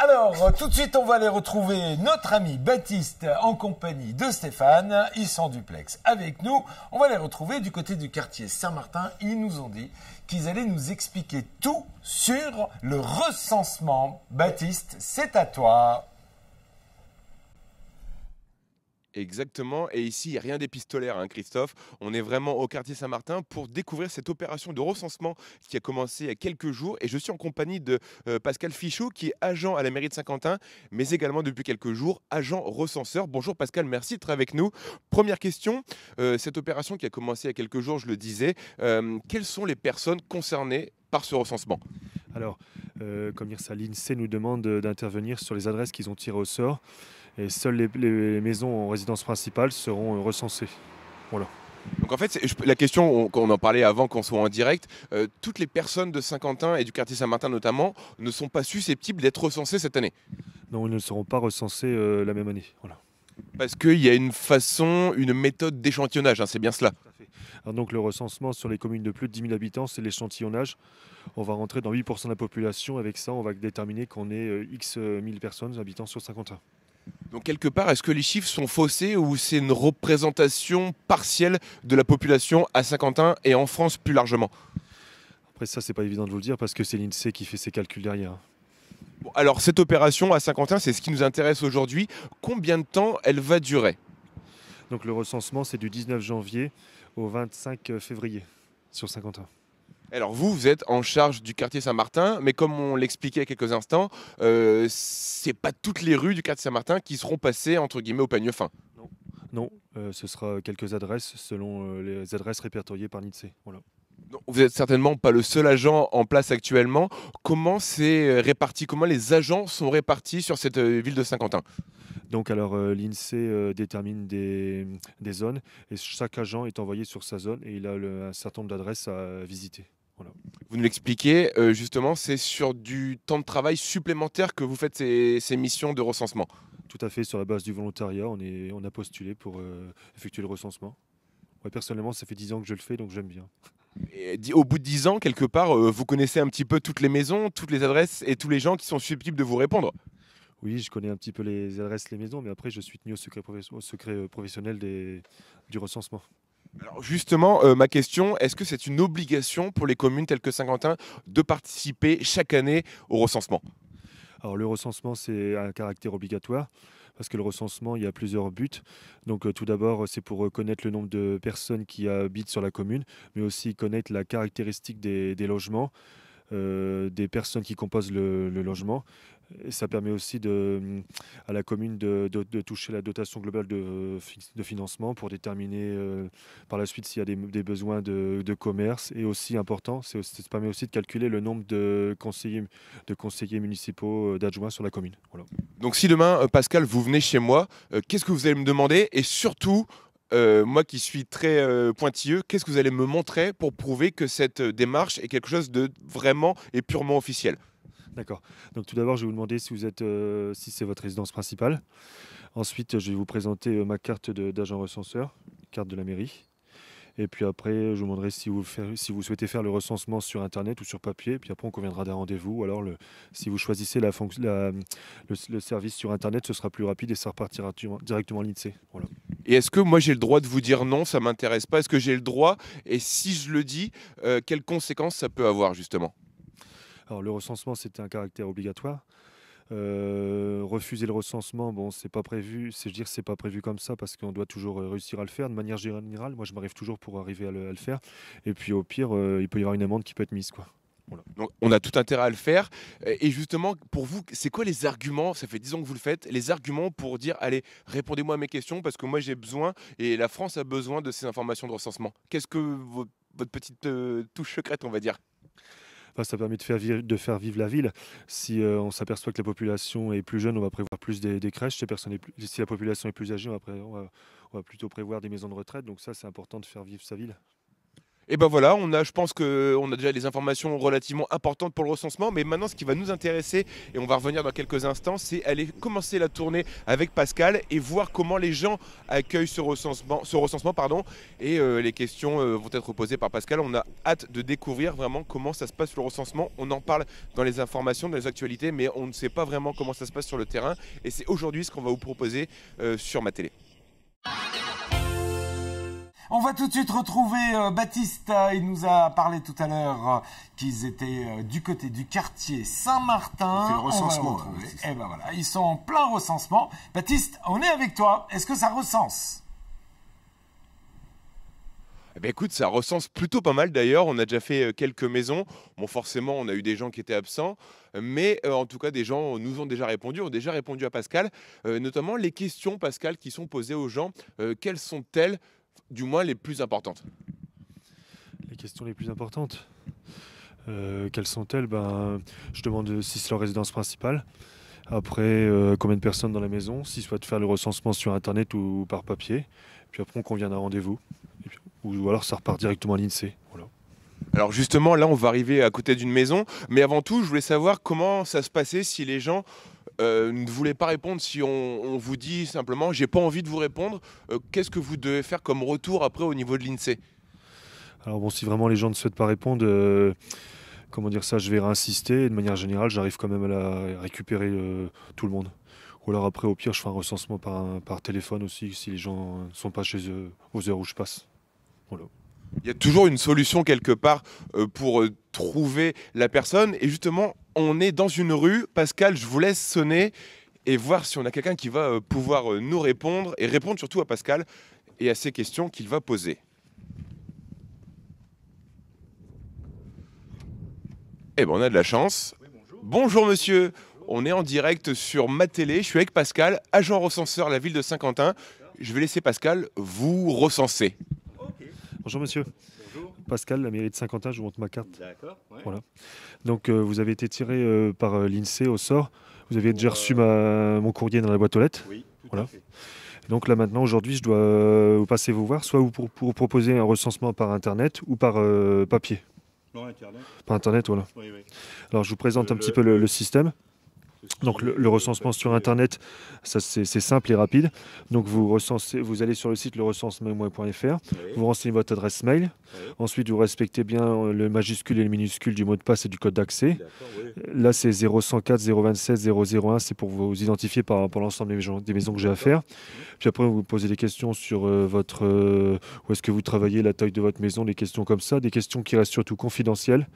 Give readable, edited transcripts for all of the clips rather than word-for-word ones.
Alors, tout de suite, on va aller retrouver notre ami Baptiste en compagnie de Stéphane. Ils sont en duplex avec nous. On va les retrouver du côté du quartier Saint-Martin. Ils nous ont dit qu'ils allaient nous expliquer tout sur le recensement. Baptiste, c'est à toi. Exactement, et ici, il n'y a rien d'épistolaire, hein, Christophe. On est vraiment au quartier Saint-Martin pour découvrir cette opération de recensement qui a commencé il y a quelques jours. Et je suis en compagnie de Pascal Fichot, qui est agent à la mairie de Saint-Quentin, mais également depuis quelques jours, agent recenseur. Bonjour Pascal, merci d'être avec nous. Première question, cette opération qui a commencé il y a quelques jours, je le disais, quelles sont les personnes concernées par ce recensement? Alors, comme dire ça, l'INSEE nous demande d'intervenir sur les adresses qu'ils ont tirées au sort. Et seules les maisons en résidence principale seront recensées. Voilà. Donc en fait, la question, on en parlait avant qu'on soit en direct, toutes les personnes de Saint-Quentin et du quartier Saint-Martin notamment ne sont pas susceptibles d'être recensées cette année. Non, ils ne seront pas recensés la même année. Voilà. Parce qu'il y a une façon, une méthode d'échantillonnage, hein, c'est bien cela. Tout à fait. Alors donc le recensement sur les communes de plus de 10 000 habitants, c'est l'échantillonnage. On va rentrer dans 8% de la population. Avec ça, on va déterminer qu'on est X 1000 personnes habitant sur Saint-Quentin. Donc quelque part, est-ce que les chiffres sont faussés ou c'est une représentation partielle de la population à Saint-Quentin et en France plus largement? Après ça, c'est pas évident de vous le dire parce que c'est l'INSEE qui fait ses calculs derrière. Bon, alors cette opération à Saint-Quentin, c'est ce qui nous intéresse aujourd'hui. Combien de temps elle va durer? Donc le recensement, c'est du 19 janvier au 25 février sur Saint-Quentin. Alors vous êtes en charge du quartier Saint-Martin, mais comme on l'expliquait il y a quelques instants, c'est pas toutes les rues du quartier Saint-Martin qui seront passées entre guillemets au peigne fin. Non, ce sera quelques adresses selon les adresses répertoriées par l'INSEE. Voilà. Donc, vous n'êtes certainement pas le seul agent en place actuellement. Comment c'est réparti? Comment les agents sont répartis sur cette ville de Saint-Quentin? Donc alors l'INSEE détermine des zones et chaque agent est envoyé sur sa zone et il a un certain nombre d'adresses à visiter. Voilà. Vous nous l'expliquez, justement, c'est sur du temps de travail supplémentaire que vous faites ces missions de recensement. Tout à fait, sur la base du volontariat, on a postulé pour effectuer le recensement. Moi, personnellement, ça fait 10 ans que je le fais, donc j'aime bien. Et au bout de 10 ans, quelque part, vous connaissez un petit peu toutes les maisons, toutes les adresses et tous les gens qui sont susceptibles de vous répondre. Oui, je connais un petit peu les adresses, les maisons, mais après, je suis tenu au secret professionnel du recensement. Alors justement, ma question, est-ce que c'est une obligation pour les communes telles que Saint-Quentin de participer chaque année au recensement? Alors le recensement, c'est un caractère obligatoire parce que le recensement, il y a plusieurs buts. Donc tout d'abord, c'est pour connaître le nombre de personnes qui habitent sur la commune, mais aussi connaître la caractéristique des logements, des personnes qui composent le logement. Et ça permet aussi à la commune de toucher la dotation globale de financement pour déterminer par la suite s'il y a des besoins de commerce. Et aussi important, ça permet aussi de calculer le nombre de conseillers municipaux, d'adjoints sur la commune. Voilà. Donc si demain, Pascal, vous venez chez moi, qu'est-ce que vous allez me demander? Et surtout, moi qui suis très pointilleux, qu'est-ce que vous allez me montrer pour prouver que cette démarche est quelque chose de vraiment et purement officiel? D'accord. Donc tout d'abord, je vais vous demander si c'est votre résidence principale. Ensuite, je vais vous présenter ma carte d'agent recenseur, carte de la mairie. Et puis après, je vous demanderai si vous souhaitez faire le recensement sur Internet ou sur papier. Et puis après, on conviendra d'un rendez-vous. Ou alors, si vous choisissez le service sur Internet, ce sera plus rapide et ça repartira directement à l'INSEE. Voilà. Et est-ce que moi j'ai le droit de vous dire non, ça m'intéresse pas? Est-ce que j'ai le droit? Et si je le dis, quelles conséquences ça peut avoir justement? Alors le recensement, c'est un caractère obligatoire. Refuser le recensement, bon, c'est pas prévu. C'est pas prévu comme ça parce qu'on doit toujours réussir à le faire. De manière générale, moi, je m'arrive toujours pour arriver à le faire. Et puis au pire, il peut y avoir une amende qui peut être mise, quoi. Voilà. Donc on a tout intérêt à le faire. Et justement, pour vous, c'est quoi les arguments? Ça fait 10 ans que vous le faites. Les arguments pour dire, allez, répondez-moi à mes questions parce que moi j'ai besoin et la France a besoin de ces informations de recensement. Qu'est-ce que votre petite touche secrète, on va dire? Enfin, ça permet de faire vivre la ville. Si on s'aperçoit que la population est plus jeune, on va prévoir plus des crèches. Si la population est plus âgée, on va plutôt prévoir des maisons de retraite. Donc ça, c'est important de faire vivre sa ville. Et ben voilà, je pense qu'on a déjà des informations relativement importantes pour le recensement, mais maintenant ce qui va nous intéresser, et on va revenir dans quelques instants, c'est aller commencer la tournée avec Pascal et voir comment les gens accueillent ce recensement pardon, et les questions vont être posées par Pascal. On a hâte de découvrir vraiment comment ça se passe le recensement. On en parle dans les informations, dans les actualités, mais on ne sait pas vraiment comment ça se passe sur le terrain, et c'est aujourd'hui ce qu'on va vous proposer sur ma télé. On va tout de suite retrouver Baptiste. Il nous a parlé tout à l'heure qu'ils étaient du côté du quartier Saint-Martin. C'est le recensement. Et ben voilà, ils sont en plein recensement. Baptiste, on est avec toi. Est-ce que ça recense? Eh bien, écoute, ça recense plutôt pas mal d'ailleurs. On a déjà fait quelques maisons. Bon, forcément, on a eu des gens qui étaient absents. Mais en tout cas, des gens nous ont déjà répondu à Pascal. Notamment les questions, Pascal, qui sont posées aux gens. Quelles sont-elles, du moins les plus importantes? Les questions les plus importantes, quelles sont-elles? Je demande si c'est leur résidence principale. Après, combien de personnes dans la maison, s'ils souhaitent faire le recensement sur Internet ou par papier. Puis après, on convient d'un rendez-vous. Ou alors, ça repart directement à l'INSEE. Voilà. Alors justement, là, on va arriver à côté d'une maison. Mais avant tout, je voulais savoir comment ça se passait si les gens ne voulaient pas répondre, si on vous dit simplement « j'ai pas envie de vous répondre », qu'est-ce que vous devez faire comme retour après au niveau de l'INSEE? Alors bon, si vraiment les gens ne souhaitent pas répondre, comment dire ça, je vais réinsister. De manière générale, j'arrive quand même à récupérer tout le monde. Ou alors après, au pire, je fais un recensement par téléphone aussi, si les gens ne sont pas chez eux aux heures où je passe. Voilà. Il y a toujours une solution quelque part pour trouver la personne. Et justement, on est dans une rue. Pascal, je vous laisse sonner et voir si on a quelqu'un qui va pouvoir nous répondre et répondre surtout à Pascal et à ces questions qu'il va poser. Eh bien, on a de la chance. Oui, bonjour. Bonjour monsieur. On est en direct sur ma télé. Je suis avec Pascal, agent recenseur à la ville de Saint-Quentin. Je vais laisser Pascal vous recenser. Bonjour monsieur. Bonjour. Pascal, la mairie de Saint-Quentin, je vous montre ma carte. D'accord. Ouais. Voilà. Donc vous avez été tiré par l'INSEE au sort. Vous avez déjà reçu mon courrier dans la boîte aux lettres. Oui, tout voilà. à fait. Donc là maintenant, aujourd'hui, je dois vous passer vous voir, soit pour proposer un recensement par Internet ou par papier. Non, Internet. Par Internet, voilà. Oui, oui. Alors je vous présente un petit peu le système. Donc le recensement sur Internet, ça c'est simple et rapide. Donc vous allez sur le site lerecensement.fr, Oui. vous renseignez votre adresse mail. Oui. Ensuite vous respectez bien le majuscule et le minuscule du mot de passe et du code d'accès. D'accord, oui. Là c'est 0104 027 001, c'est pour vous identifier par l'ensemble des maisons que j'ai à faire. Puis après vous posez des questions sur où est-ce que vous travaillez, la taille de votre maison, des questions comme ça, des questions qui restent surtout confidentielles.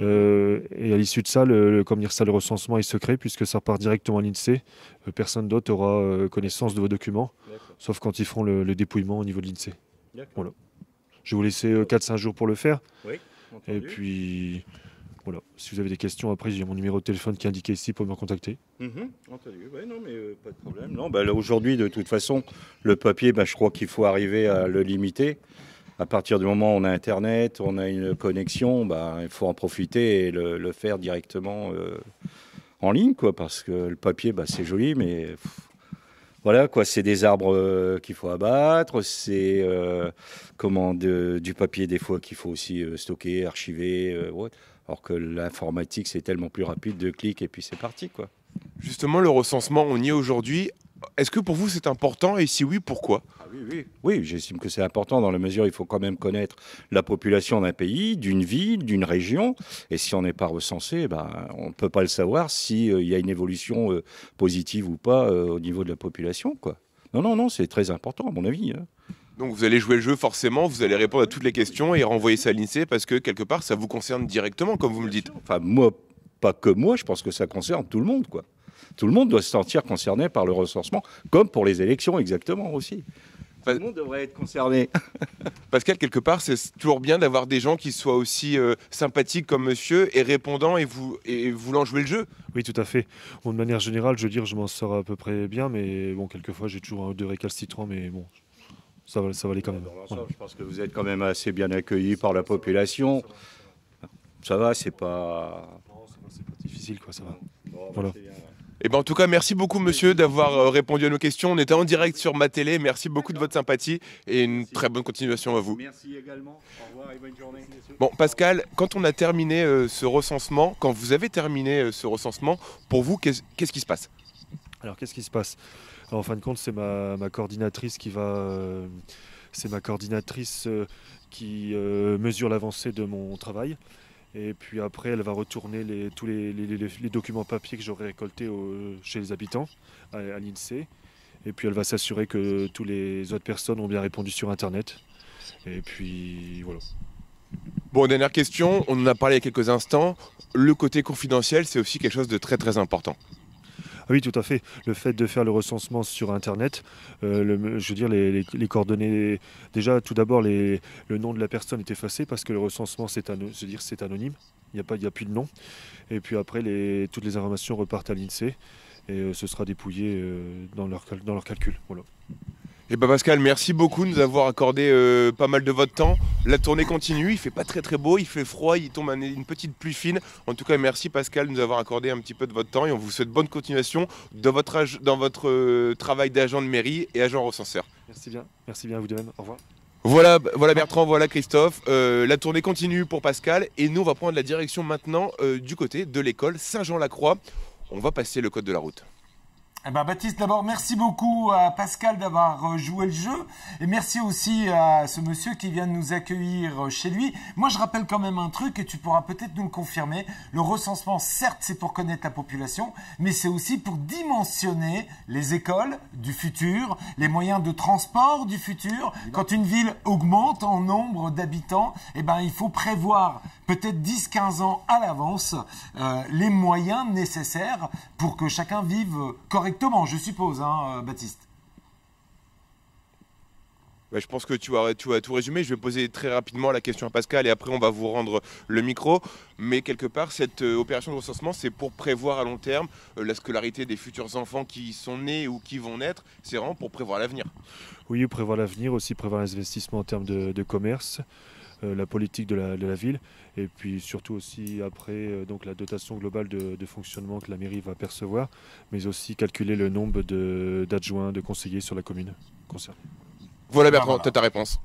Et à l'issue de ça, le recensement est secret puisque ça part directement à l'INSEE. Personne d'autre aura connaissance de vos documents, sauf quand ils feront le dépouillement au niveau de l'INSEE. Voilà. Je vais vous laisser 4-5 jours pour le faire. Oui, et puis, voilà. Si vous avez des questions, après, j'ai mon numéro de téléphone qui est indiqué ici pour me contacter. Entendu. Ouais, non, mais pas de problème. Non, là, aujourd'hui, de toute façon, le papier, je crois qu'il faut arriver à le limiter. À partir du moment où on a Internet, on a une connexion, il faut en profiter et le faire directement en ligne, quoi, parce que le papier, c'est joli, mais voilà, quoi, c'est des arbres qu'il faut abattre, c'est du papier des fois qu'il faut aussi stocker, archiver, ouais. Alors que l'informatique, c'est tellement plus rapide, 2 clics et puis c'est parti, quoi. Justement, le recensement, on y est aujourd'hui. Est-ce que pour vous c'est important et si oui, pourquoi? Oui, j'estime que c'est important dans la mesure où il faut quand même connaître la population d'un pays, d'une ville, d'une région. Et si on n'est pas recensé, on ne peut pas le savoir s'il y a une évolution positive ou pas au niveau de la population, quoi. Non, c'est très important à mon avis. Donc vous allez jouer le jeu forcément, vous allez répondre à toutes les questions et renvoyer ça à l'INSEE parce que quelque part ça vous concerne directement comme vous me le dites. Enfin moi, pas que moi, je pense que ça concerne tout le monde, quoi. Tout le monde doit se sentir concerné par le recensement, comme pour les élections exactement aussi. Tout le monde devrait être concerné. Pascal, quelque part, c'est toujours bien d'avoir des gens qui soient aussi sympathiques comme monsieur et répondants et voulant jouer le jeu. Oui, tout à fait. Bon, de manière générale, je veux dire, je m'en sors à peu près bien, mais bon, quelquefois, j'ai toujours un ou deux récalcitrants, mais bon, ça va aller quand même. Dans l'ensemble, je pense que vous êtes quand même assez bien accueillis par la population. Ça va, c'est pas... Non, c'est pas difficile, quoi, ça va. Bon, voilà. Et ben en tout cas, merci beaucoup monsieur d'avoir répondu à nos questions. On était en direct sur ma télé. Merci beaucoup de votre sympathie et une très bonne continuation à vous. Merci également. Au revoir et bonne journée. Bon, Pascal, quand on a terminé ce recensement, quand vous avez terminé ce recensement, pour vous, qu'est-ce qui se passe? Alors qu'est-ce qui se passe? Alors, en fin de compte, c'est ma coordinatrice qui va... c'est ma coordinatrice qui mesure l'avancée de mon travail. Et puis après, elle va retourner tous les documents papier que j'aurai récoltés chez les habitants, à l'INSEE. Et puis elle va s'assurer que toutes les autres personnes ont bien répondu sur Internet. Et puis voilà. Bon, dernière question, on en a parlé il y a quelques instants. Le côté confidentiel, c'est aussi quelque chose de très très important. Ah oui, tout à fait. Le fait de faire le recensement sur Internet, je veux dire, les coordonnées... Déjà, tout d'abord, le nom de la personne est effacé parce que le recensement, c'est anonyme. Il n'y a plus de nom. Et puis après, toutes les informations repartent à l'INSEE et ce sera dépouillé dans leur calcul. Voilà. Et ben Pascal, merci beaucoup de nous avoir accordé pas mal de votre temps. La tournée continue, il fait pas très très beau, il fait froid, il tombe une petite pluie fine. En tout cas, merci Pascal de nous avoir accordé un petit peu de votre temps et on vous souhaite bonne continuation dans votre travail d'agent de mairie et agent recenseur. Merci bien à vous de même. Au revoir. Voilà Bertrand, voilà Christophe. La tournée continue pour Pascal et nous on va prendre la direction maintenant du côté de l'école Saint-Jean-la-Croix. On va passer le code de la route. Eh ben Baptiste, d'abord, merci beaucoup à Pascal d'avoir joué le jeu et merci aussi à ce monsieur qui vient de nous accueillir chez lui. Moi, je rappelle quand même un truc et tu pourras peut-être nous le confirmer. Le recensement, certes, c'est pour connaître la population, mais c'est aussi pour dimensionner les écoles du futur, les moyens de transport du futur. Quand une ville augmente en nombre d'habitants, eh ben, il faut prévoir peut-être 10-15 ans à l'avance les moyens nécessaires pour que chacun vive correctement, je suppose, hein, Baptiste. Ouais, je pense que tu as tout résumé. Je vais poser très rapidement la question à Pascal et après on va vous rendre le micro. Mais quelque part, cette opération de recensement, c'est pour prévoir à long terme la scolarité des futurs enfants qui sont nés ou qui vont naître. C'est vraiment pour prévoir l'avenir. Oui, prévoir l'avenir, aussi prévoir les investissements en termes de commerce. La politique de la ville et puis surtout aussi après donc la dotation globale de fonctionnement que la mairie va percevoir, mais aussi calculer le nombre d'adjoints, de conseillers sur la commune concernée. Voilà Bertrand, t'as ta réponse.